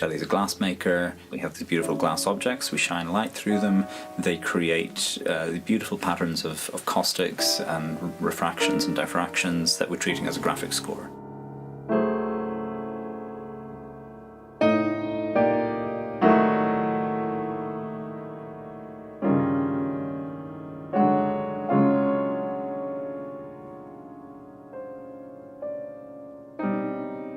Shelley's a glass maker. We have these beautiful glass objects. We shine light through them. They create beautiful patterns of caustics and refractions and diffractions that we're treating as a graphic score.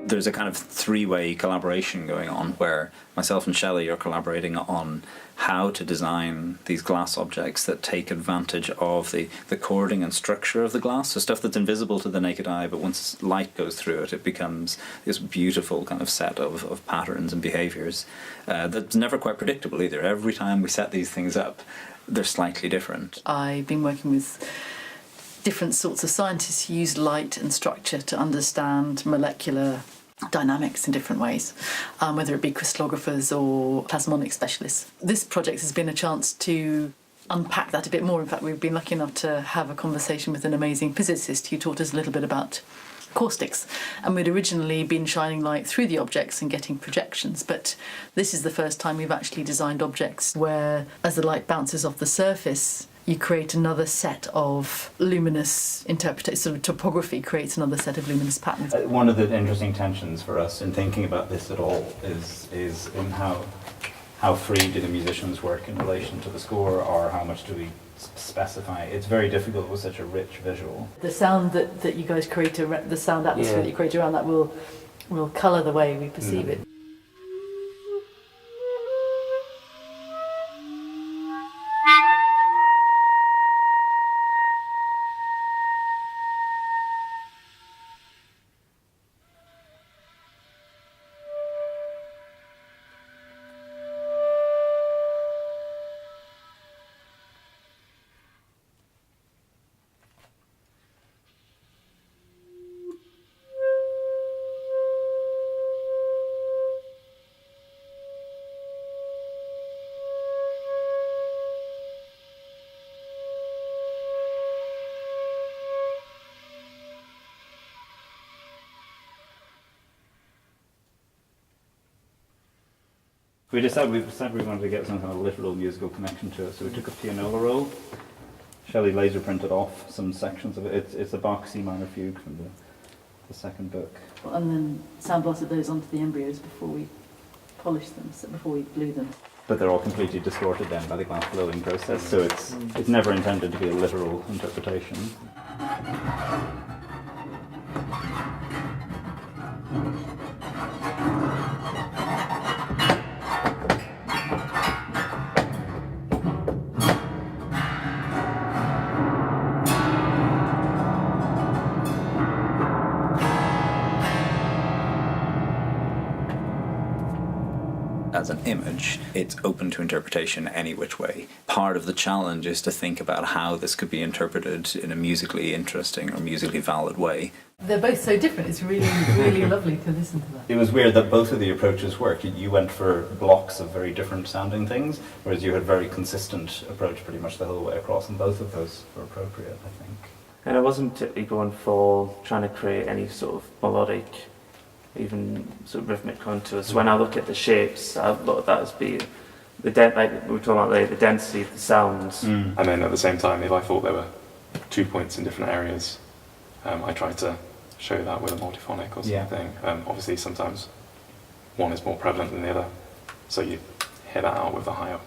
There's a kind of three-way collaboration going on where myself and Shelley are collaborating on how to design these glass objects that take advantage of the cording and structure of the glass, so stuff that's invisible to the naked eye, but once light goes through it, it becomes this beautiful kind of set of patterns and behaviours that's never quite predictable either. Every time we set these things up, they're slightly different. I've been working with different sorts of scientists who use light and structure to understand molecular dynamics in different ways, whether it be crystallographers or plasmonic specialists. This project has been a chance to unpack that a bit more. In fact, we've been lucky enough to have a conversation with an amazing physicist who taught us a little bit about caustics, and we'd originally been shining light through the objects and getting projections, but this is the first time we've actually designed objects where, as the light bounces off the surface, you create another set of luminous interpretation, sort of topography creates another set of luminous patterns. One of the interesting tensions for us in thinking about this at all is in how free do the musicians work in relation to the score, or how much do we specify? It's very difficult with such a rich visual. The sound that you guys create, the sound atmosphere that you create around that will colour the way we perceive it. We decided we wanted to get some kind of literal musical connection to it, so we took a pianola roll. Shelley laser printed off some sections of it. It's a Bach C minor fugue from the second book. And then sandblasted those onto the embryos before we polished them, so before we blew them. But they're all completely distorted then by the glass blowing process, so it's never intended to be a literal interpretation. As an image, it's open to interpretation any which way. Part of the challenge is to think about how this could be interpreted in a musically interesting or musically valid way. They're both so different, it's really, really lovely to listen to that. It was weird that both of the approaches worked. You went for blocks of very different sounding things, whereas you had a very consistent approach pretty much the whole way across, and both of those were appropriate, I think. And I wasn't particularly going for trying to create any sort of melodic, even sort of rhythmic contours. When I look at the shapes, I look at that as being like we were talking about the density of the sounds. And then at the same time, if I thought there were 2 points in different areas, I tried to show that with a multiphonic or something. Obviously, sometimes one is more prevalent than the other, so you hear that out with the higher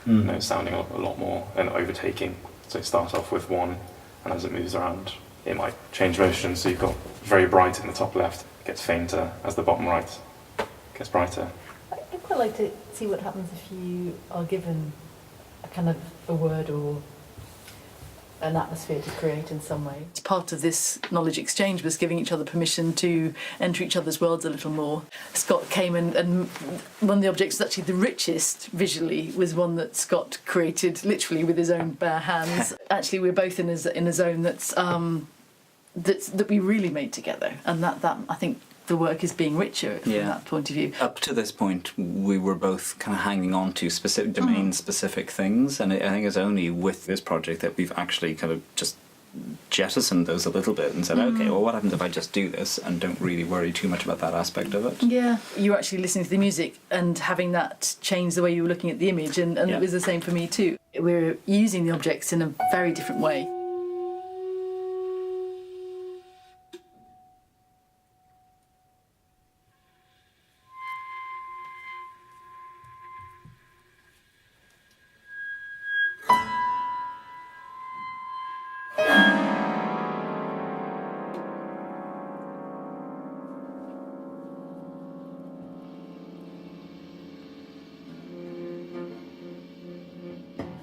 note sounding a lot more and overtaking. So you start off with one, and as it moves around, it might change motion. So you've got very bright in the top left, gets fainter as the bottom right gets brighter. I'd quite like to see what happens if you are given a kind of a word or an atmosphere to create in some way. Part of this knowledge exchange was giving each other permission to enter each other's worlds a little more. Scott came and one of the objects that's actually the richest visually was one that Scott created literally with his own bare hands. Actually, we're both in a zone that we really made together, and that I think the work is being richer from that point of view. Up to this point, we were both kind of hanging on to specific domain-specific things, and I think it's only with this project that we've actually kind of just jettisoned those a little bit and said, okay, well, what happens if I just do this and don't really worry too much about that aspect of it? Yeah, you were actually listening to the music and having that change the way you were looking at the image, and it was the same for me too. We're using the objects in a very different way.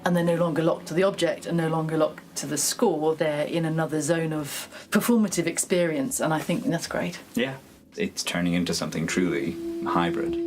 And they're no longer locked to the object and no longer locked to the score. They're in another zone of performative experience, and I think that's great. Yeah, it's turning into something truly hybrid.